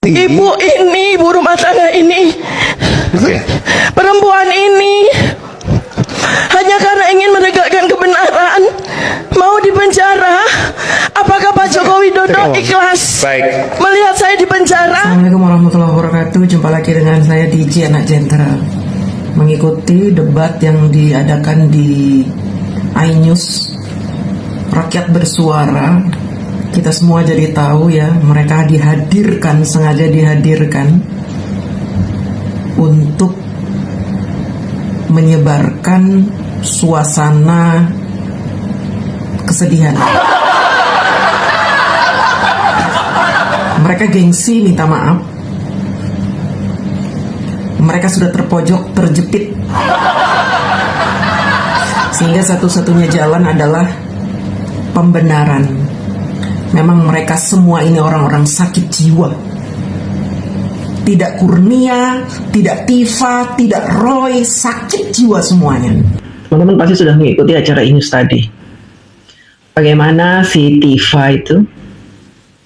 Ibu ini, ibu rumah tangga ini, perempuan ini hanya karena ingin menegakkan kebenaran mau dipenjara. Apakah Pak Joko Widodo ikhlas melihat saya dipenjara? Assalamualaikum warahmatullahi wabarakatuh. Jumpa lagi dengan saya DJ Anak Jenderal, mengikuti debat yang diadakan di iNews. Rakyat bersuara, kita semua jadi tahu ya, mereka dihadirkan, sengaja dihadirkan untuk menyebarkan suasana kesedihan. Mereka gengsi minta maaf. Mereka sudah terpojok, terjepit. Sehingga satu-satunya jalan adalah pembenaran. Memang mereka semua ini orang-orang sakit jiwa. Tidak Kurnia, tidak Tifa, tidak Roy, sakit jiwa semuanya. Teman-teman pasti sudah mengikuti acara iNews tadi. Bagaimana si Tifa itu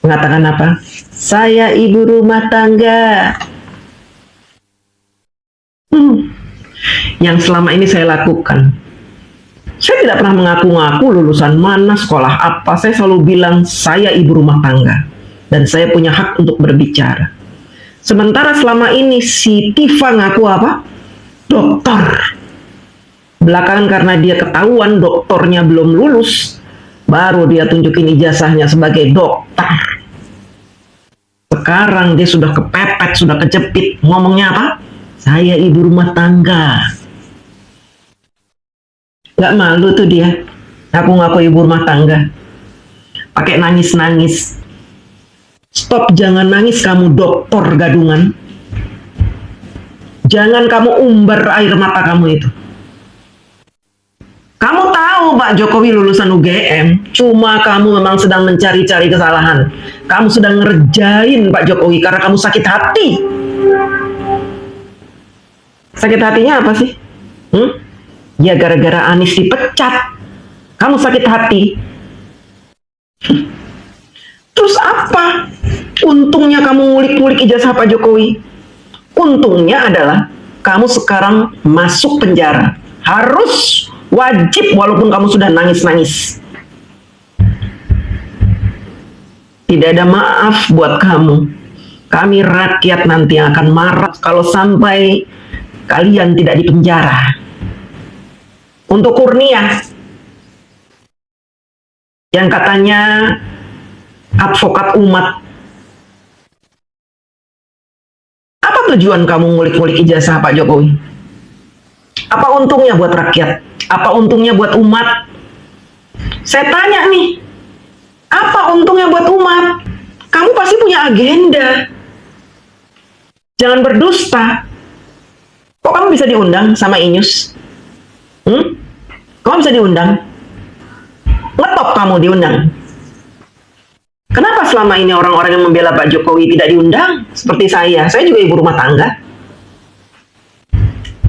mengatakan apa? Saya ibu rumah tangga. Yang selama ini saya lakukan. Saya tidak pernah mengaku-ngaku lulusan mana, sekolah apa. Saya selalu bilang saya ibu rumah tangga. Dan saya punya hak untuk berbicara. Sementara selama ini si Tifa ngaku apa? Dokter. Belakangan karena dia ketahuan doktornya belum lulus, baru dia tunjukin ijazahnya sebagai dokter. Sekarang dia sudah kepepet, sudah kejepit. Ngomongnya apa? Saya ibu rumah tangga. Gak malu tuh dia ngaku-ngaku ibu rumah tangga, pakai nangis-nangis. Stop, jangan nangis kamu dokter gadungan. Jangan kamu umbar air mata kamu itu. Kamu tahu Pak Jokowi lulusan UGM, cuma kamu memang sedang mencari-cari kesalahan. Kamu sedang ngerjain Pak Jokowi karena kamu sakit hati. Sakit hatinya apa sih? Ya gara-gara Anies dipecat, kamu sakit hati. Terus apa? Untungnya kamu ngulik-ngulik ijazah Pak Jokowi. Untungnya adalah kamu sekarang masuk penjara. Harus, wajib, walaupun kamu sudah nangis-nangis. Tidak ada maaf buat kamu. Kami rakyat nanti akan marah kalau sampai kalian tidak dipenjara. Untuk Kurnia yang katanya advokat umat, apa tujuan kamu ngulik-ngulik ijazah Pak Jokowi? Apa untungnya buat rakyat? Apa untungnya buat umat? Saya tanya nih, apa untungnya buat umat? Kamu pasti punya agenda. Jangan berdusta. Kok kamu bisa diundang sama iNews? Kamu bisa diundang? Ngetop kamu diundang. Kenapa selama ini orang-orang yang membela Pak Jokowi tidak diundang? Seperti saya juga ibu rumah tangga.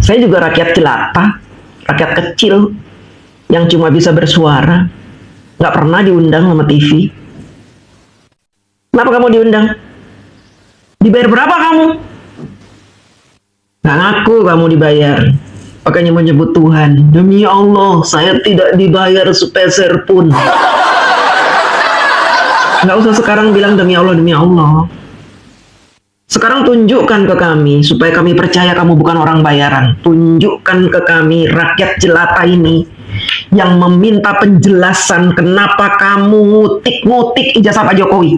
Saya juga rakyat jelata, rakyat kecil yang cuma bisa bersuara. Nggak pernah diundang sama TV. Kenapa kamu diundang? Dibayar berapa kamu? Nggak ngaku kamu dibayar. Makanya menyebut Tuhan, demi Allah saya tidak dibayar sepeser pun. Nggak usah sekarang bilang demi Allah, demi Allah. Sekarang tunjukkan ke kami, supaya kami percaya kamu bukan orang bayaran. Tunjukkan ke kami, rakyat jelata ini, yang meminta penjelasan kenapa kamu ngutik-ngutik ijazah Pak Jokowi.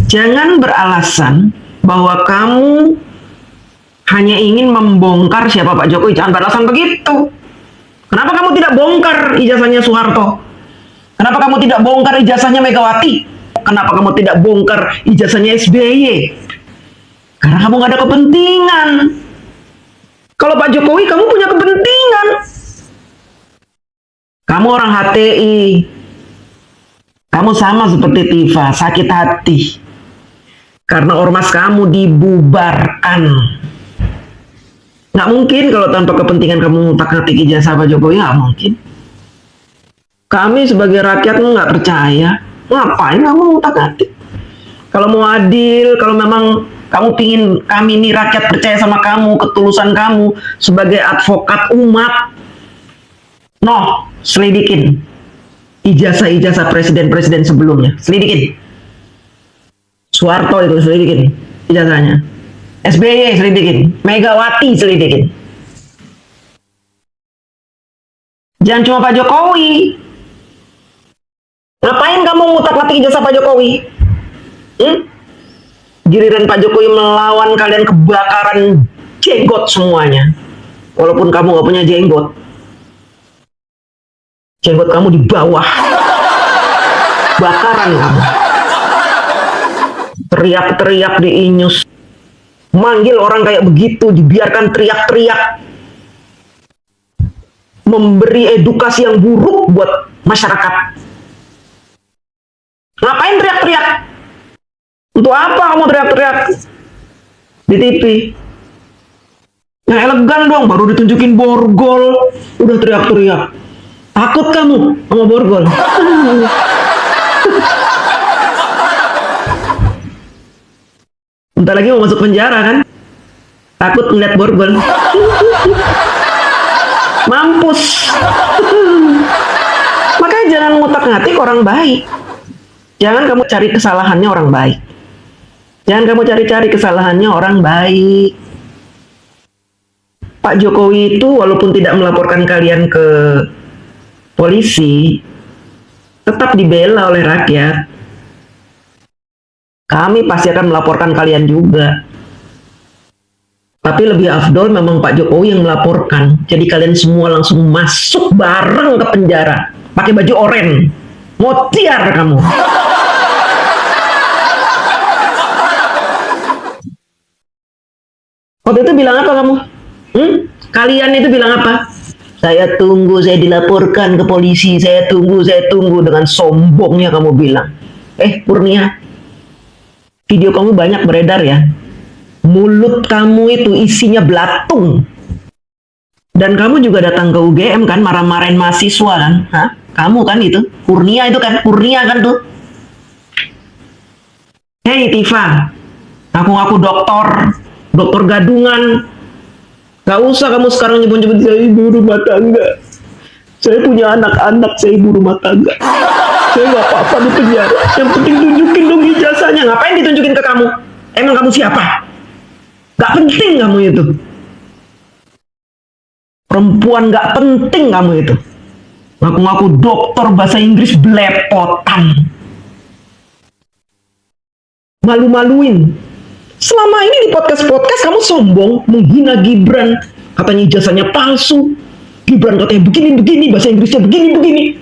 Jangan beralasan bahwa kamu hanya ingin membongkar siapa Pak Jokowi. Jangan beralasan begitu. Kenapa kamu tidak bongkar ijazahnya Soeharto? Kenapa kamu tidak bongkar ijazahnya Megawati? Kenapa kamu tidak bongkar ijazahnya SBY? Karena kamu gak ada kepentingan. Kalau Pak Jokowi kamu punya kepentingan. Kamu orang HTI. Kamu sama seperti Tifa, sakit hati. Karena ormas kamu dibubarkan. Nggak mungkin kalau tanpa kepentingan kamu ngutak-ngatik ijazah Pak Jokowi, nggak mungkin. Kami sebagai rakyat nggak percaya. Ngapain kamu ngutak-ngatik? Kalau mau adil, kalau memang kamu pingin kami ini rakyat percaya sama kamu, ketulusan kamu sebagai advokat umat, selidikin ijazah-ijazah presiden-presiden sebelumnya, selidikin. Soeharto itu selidikin ijazahnya, SBY selidikin, Megawati selidikin. Jangan cuma Pak Jokowi. Ngapain kamu ngutak-ngatik ijazah Pak Jokowi? Giliran Pak Jokowi melawan kalian, kebakaran jenggot semuanya. Walaupun kamu gak punya jenggot. Jenggot kamu di bawah. Bakaran kamu. Teriak-teriak diinjus. Manggil orang kayak begitu, dibiarkan teriak-teriak. Memberi edukasi yang buruk buat masyarakat. Ngapain teriak-teriak? Untuk apa kamu teriak-teriak di TV? Yang elegan dong, baru ditunjukin borgol, udah teriak-teriak. Takut kamu sama borgol? Bentar lagi mau masuk penjara kan? Takut ngeliat borgol? Mampus. Makanya jangan ngutak-ngatik orang baik. Jangan kamu cari kesalahannya orang baik. Jangan kamu cari-cari kesalahannya orang baik. Pak Jokowi itu walaupun tidak melaporkan kalian ke polisi, tetap dibela oleh rakyat. Kami pasti akan melaporkan kalian juga. Tapi lebih afdol memang Pak Jokowi yang melaporkan. Jadi kalian semua langsung masuk bareng ke penjara. Pakai baju oranye. Motiar kamu. Waktu itu bilang apa kamu? Kalian itu bilang apa? Saya tunggu, saya dilaporkan ke polisi, saya tunggu dengan sombongnya kamu bilang. Kurnia, video kamu banyak beredar ya. Mulut kamu itu isinya belatung. Dan kamu juga datang ke UGM kan, marah-marahin mahasiswa kan? Hah? Kamu kan itu? Kurnia itu kan? Kurnia kan tuh? Hei Tifa, ngaku-ngaku dokter gadungan. Gak usah kamu sekarang nyebut-nyebut saya ibu rumah tangga. Saya punya anak-anak, saya ibu rumah tangga. Saya gak apa-apa di penjara. Yang penting tunjukin dong ijazahnya. Ngapain ditunjukin ke kamu? Emang kamu siapa? Gak penting kamu itu. Perempuan gak penting kamu itu. Ngaku-ngaku dokter bahasa Inggris belepotan. Malu-maluin. Selama ini di podcast-podcast kamu sombong, menghina Gibran. Katanya ijazahnya palsu. Gibran katanya begini-begini, bahasa Inggrisnya begini-begini.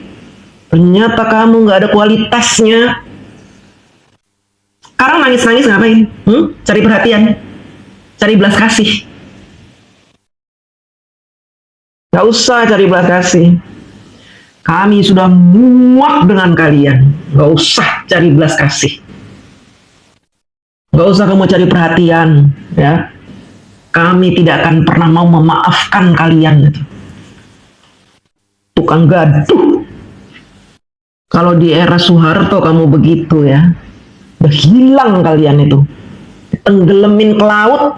Ternyata kamu gak ada kualitasnya. Sekarang nangis-nangis ngapain? Cari perhatian. Cari belas kasih. Gak usah cari belas kasih. Kami sudah muak dengan kalian. Gak usah cari belas kasih. Gak usah kamu cari perhatian, ya. Kami tidak akan pernah mau memaafkan kalian gitu. Tukang gaduh. Kalau di era Soeharto kamu begitu ya, udah hilang kalian itu. Tenggelamin ke laut,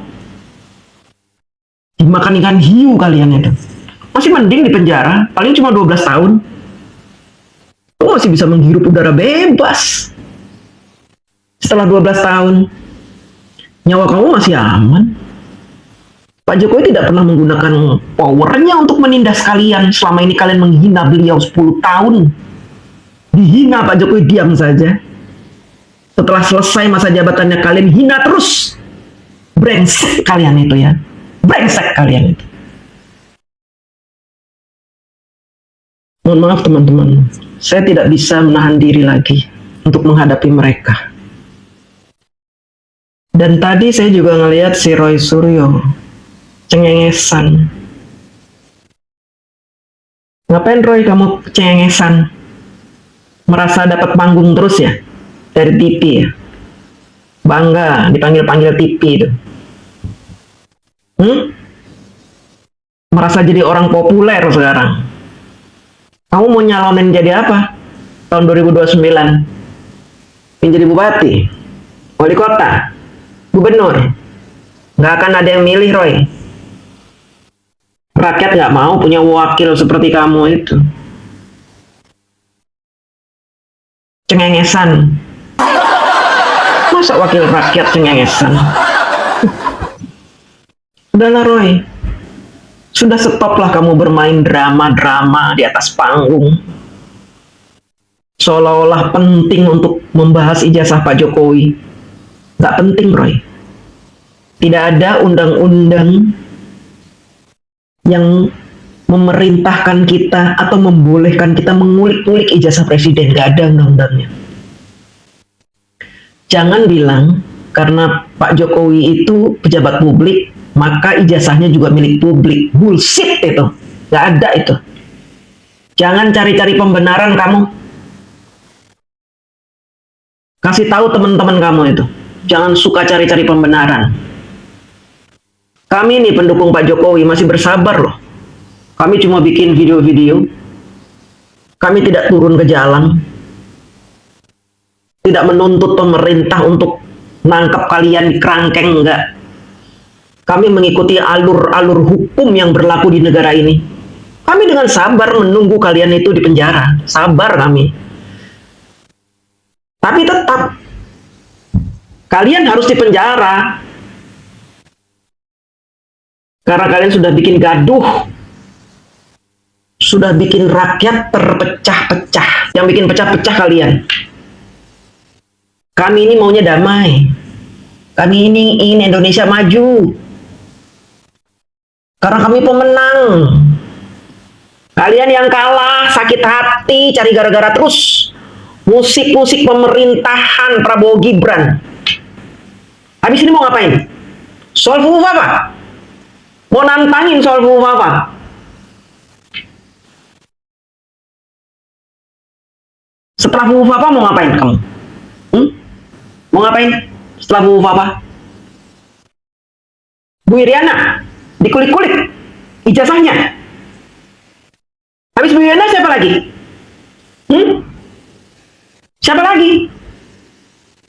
dimakan ikan hiu kalian itu. Masih mending di penjara, paling cuma 12 tahun. Kamu masih bisa menghirup udara bebas. Setelah 12 tahun, nyawa kamu masih aman. Pak Jokowi tidak pernah menggunakan powernya untuk menindas kalian. Selama ini kalian menghina beliau 10 tahun. Dihina Pak Jokowi diam saja. Setelah selesai masa jabatannya kalian hina terus. Brengsek kalian itu ya. Brengsek kalian itu. Mohon maaf teman-teman. Saya tidak bisa menahan diri lagi untuk menghadapi mereka. Dan tadi saya juga ngelihat si Roy Suryo cengengesan. Ngapain Roy kamu cengengesan? Merasa dapat panggung terus ya dari TV ya? Bangga dipanggil-panggil TV itu. Merasa jadi orang populer sekarang. Kamu mau nyalonin jadi apa? Tahun 2029? Ingin jadi bupati? wali kota, gubernur. Nggak akan ada yang milih, Roy. Rakyat nggak mau punya wakil seperti kamu itu. Cengengesan. Masa wakil rakyat cengengesan? Udahlah, Roy. Sudah stoplah kamu bermain drama-drama di atas panggung. Seolah-olah penting untuk membahas ijazah Pak Jokowi. Nggak penting, Roy. Tidak ada undang-undang yang memerintahkan kita atau membolehkan kita mengulik-ulik ijazah presiden. Nggak ada undang-undangnya. Jangan bilang karena Pak Jokowi itu pejabat publik, maka ijazahnya juga milik publik. Bullshit itu. Nggak ada itu. Jangan cari-cari pembenaran kamu. Kasih tahu teman-teman kamu itu. Jangan suka cari-cari pembenaran. Kami nih pendukung Pak Jokowi masih bersabar loh. Kami cuma bikin video-video. Kami tidak turun ke jalan. Tidak menuntut pemerintah untuk nangkap kalian di kerangkeng, enggak. Kami mengikuti alur-alur hukum yang berlaku di negara ini. Kami dengan sabar menunggu kalian itu di penjara. Sabar kami. Tapi tetap, kalian harus di penjara. Karena kalian sudah bikin gaduh. Sudah bikin rakyat terpecah-pecah. Yang bikin pecah-pecah kalian. Kami ini maunya damai. Kami ini ingin Indonesia maju. Karena kami pemenang. Kalian yang kalah, sakit hati, cari gara-gara terus. Musik-musik pemerintahan Prabowo Gibran. Habis ini mau ngapain? Soal FUFA apa? Mau nantangin soal FUFA apa? Setelah FUFA apa mau ngapain kamu? Mau ngapain setelah FUFA apa? Bu Iriana dikulik-kulik ijazahnya. Habis Bu Iriana siapa lagi? Siapa lagi?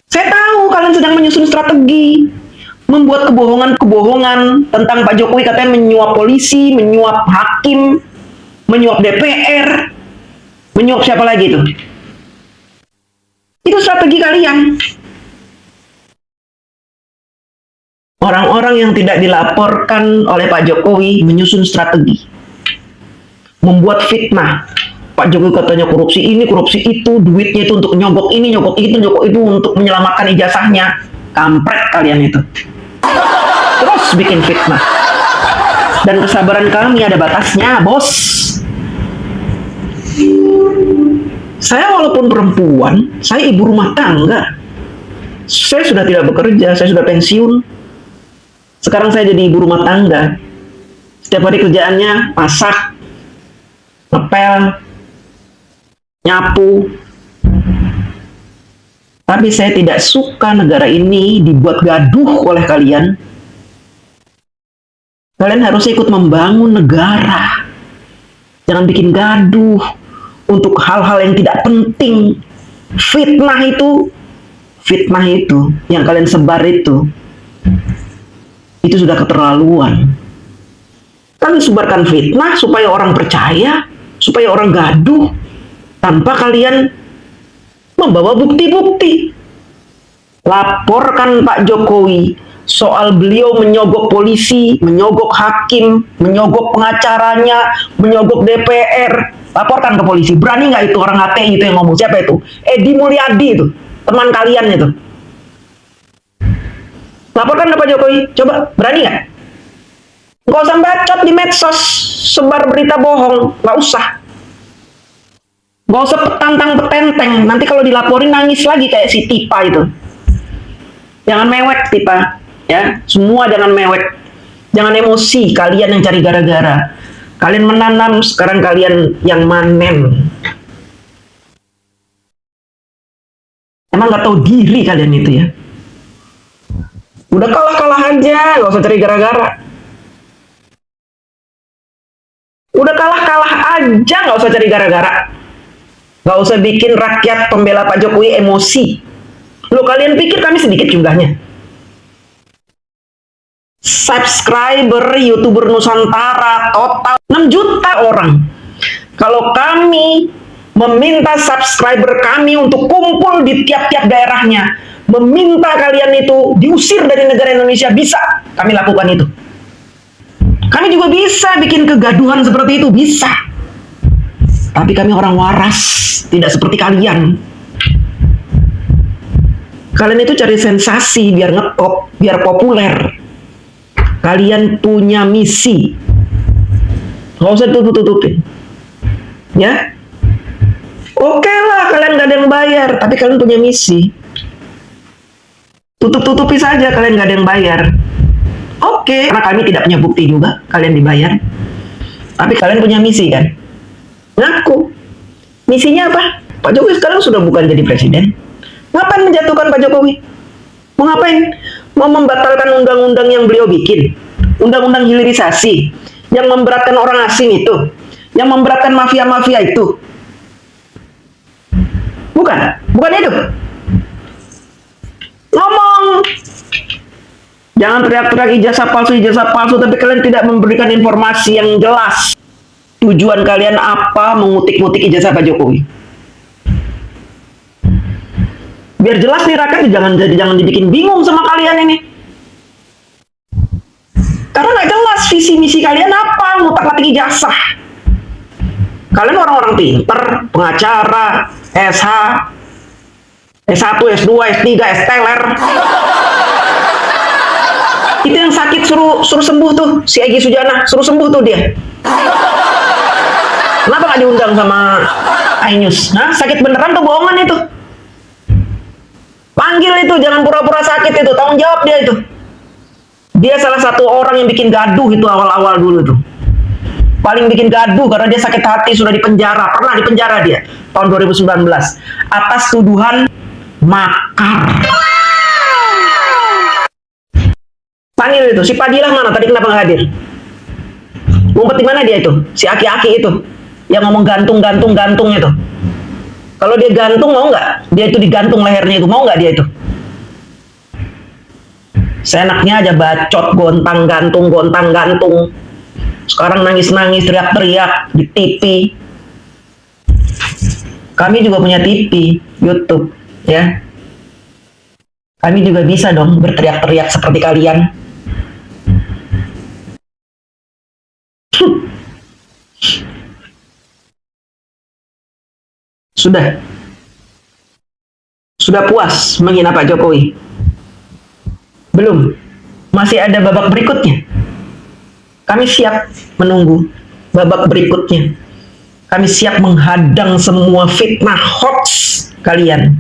Saya tahu kalian sedang menyusun strategi, membuat kebohongan-kebohongan tentang Pak Jokowi, katanya menyuap polisi, menyuap hakim, menyuap DPR, menyuap siapa lagi itu? Itu strategi kalian. Orang-orang yang tidak dilaporkan oleh Pak Jokowi menyusun strategi, membuat fitnah. Pak Jokowi katanya korupsi ini, korupsi itu, duitnya itu untuk nyogok ini, nyogok itu untuk menyelamatkan ijazahnya. Kampret kalian itu. Terus bikin fitnah. Dan kesabaran kami ada batasnya, bos. Saya walaupun perempuan, saya ibu rumah tangga. Saya sudah tidak bekerja, saya sudah pensiun. Sekarang saya jadi ibu rumah tangga. Setiap hari kerjaannya masak, ngepel, nyapu. Tapi saya tidak suka negara ini dibuat gaduh oleh kalian. Kalian harus ikut membangun negara. Jangan bikin gaduh untuk hal-hal yang tidak penting. Fitnah itu yang kalian sebar itu sudah keterlaluan. Kalian sebarkan fitnah supaya orang percaya, supaya orang gaduh, tanpa kalian membawa bukti-bukti. Laporkan Pak Jokowi soal beliau menyogok polisi, menyogok hakim, menyogok pengacaranya, menyogok DPR. Laporkan ke polisi. Berani nggak itu orang HTI itu yang ngomong? Siapa itu? Edi Mulyadi itu, teman kalian itu. Laporkan ke Pak Jokowi. Coba, berani nggak? Nggak usah bacot di medsos, sebar berita bohong. Nggak usah. Nggak usah petantang-petenteng. Nanti kalau dilaporin nangis lagi kayak si Tipa itu. Jangan mewek, Tipa. Ya, semua jangan mewek. Jangan emosi, kalian yang cari gara-gara. Kalian menanam, sekarang kalian yang manen. Emang nggak tahu diri kalian itu ya? Udah kalah-kalah aja, nggak usah cari gara-gara. Udah kalah-kalah aja, nggak usah cari gara-gara. Nggak usah bikin rakyat pembela Pak Jokowi emosi. Loh, kalian pikir kami sedikit jumlahnya? Subscriber YouTuber Nusantara total 6 juta orang. Kalau kami meminta subscriber kami untuk kumpul di tiap-tiap daerahnya, meminta kalian itu diusir dari negara Indonesia, bisa kami lakukan itu. Kami juga bisa bikin kegaduhan seperti itu, bisa. Tapi kami orang waras, tidak seperti kalian. Kalian itu cari sensasi biar ngetop, biar populer. Kalian punya misi. Nggak usah tutup-tutupin. Ya? Oke lah, kalian gak ada yang bayar, tapi kalian punya misi. Tutup-tutupi saja, kalian gak ada yang bayar. Oke, karena kami tidak punya bukti juga, kalian dibayar. Tapi kalian punya misi kan? Ngaku. Misinya apa? Pak Jokowi sekarang sudah bukan jadi presiden. Ngapain menjatuhkan Pak Jokowi? Mau ngapain? Mau membatalkan undang-undang yang beliau bikin. Undang-undang hilirisasi. Yang memberatkan orang asing itu. Yang memberatkan mafia-mafia itu. Bukan? Bukan itu. Ngomong. Jangan teriak-teriak ijazah palsu, tapi kalian tidak memberikan informasi yang jelas. Tujuan kalian apa mengutik-ngutik ijazah Pak Jokowi? Biar jelas nih rakyat, jangan dibikin bingung sama kalian ini. Karena nggak jelas visi misi kalian apa, ngutak-ngatik ijazah. Kalian orang-orang pinter, pengacara, SH, S1, S2, S3, S-teler. Itu yang sakit suruh sembuh tuh, si Egy Sujana, suruh sembuh tuh dia. Kenapa nggak diundang sama iNews? Nah, sakit beneran tuh bohongan itu. Panggil itu, jangan pura-pura sakit itu, tanggung jawab dia itu. Dia salah satu orang yang bikin gaduh itu awal-awal dulu tuh. Paling bikin gaduh karena dia sakit hati, sudah dipenjara, pernah dipenjara dia tahun 2019 atas tuduhan makar. Panggil itu, si Padilah mana? Tadi kenapa nggak hadir? Ngumpet di mana dia itu? Si aki-aki itu yang ngomong gantung itu. Kalau dia gantung mau nggak? Dia itu digantung lehernya itu, mau nggak dia itu? Seenaknya aja bacot, gontang gantung. Sekarang nangis-nangis, teriak-teriak di TV. Kami juga punya TV, YouTube, ya. Kami juga bisa dong berteriak-teriak seperti kalian. Sudah puas menghina Pak Jokowi? Belum. Masih ada babak berikutnya. Kami siap menunggu babak berikutnya. Kami siap menghadang semua fitnah hoax kalian.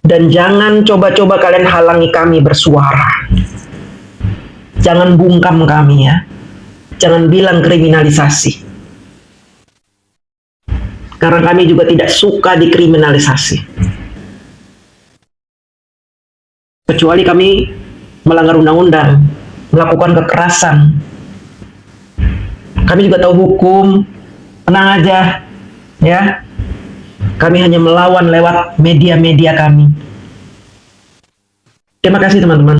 Dan jangan coba-coba kalian halangi kami bersuara. Jangan bungkam kami ya. Jangan bilang kriminalisasi. Karena kami juga tidak suka dikriminalisasi. Kecuali kami melanggar undang-undang, melakukan kekerasan. Kami juga tahu hukum, tenang aja, ya. Kami hanya melawan lewat media-media kami. Terima kasih teman-teman.